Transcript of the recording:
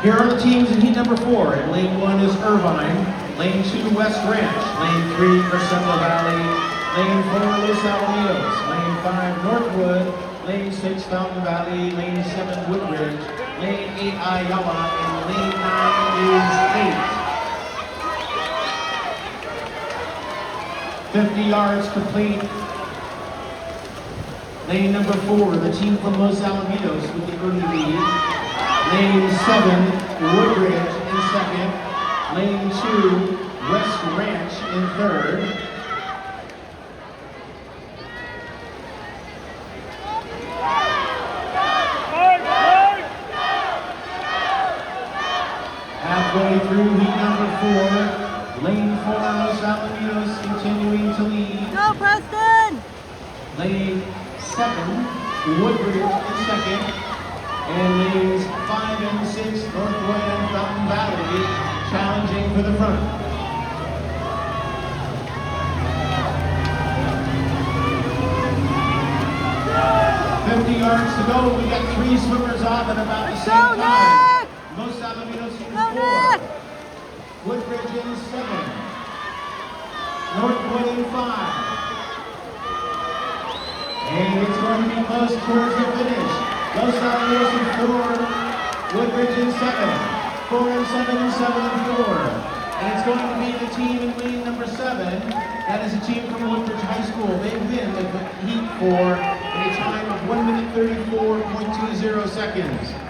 Here are the teams in heat number 4. In lane 1 is Irvine, lane 2 West Ranch, lane 3 Crescendo Valley, lane 4 Los Alamitos, lane 5 Northwood, lane 6 Fountain Valley, lane 7 Woodbridge, lane 8 Ayala, and lane 9 is 8. 50 yards complete. Lane number 4, the team from Los Alamitos with the early lead. Lane 7, Woodbridge in second. Lane 2, West Ranch in third. Halfway through heat number 4, lane 4, Los Alamitos continuing to lead. Go, Preston! Lane 7, Woodbridge in second. And lanes 5 and 6, Northwood and Fountain Valley, challenging for the front. Yards to go. We got 3 swimmers off at about the same time. Los Alamitos in 4. Woodbridge in 7. Northwood in 5. And it's going to be close towards the finish. Los Alamitos in 4. Woodbridge in 7. 4 and 7 and 7 and 4. And it's going to be the team in lane number 7. That is a team from Woodbridge High School. They win the heat for a time of 1 minute 34.20 seconds.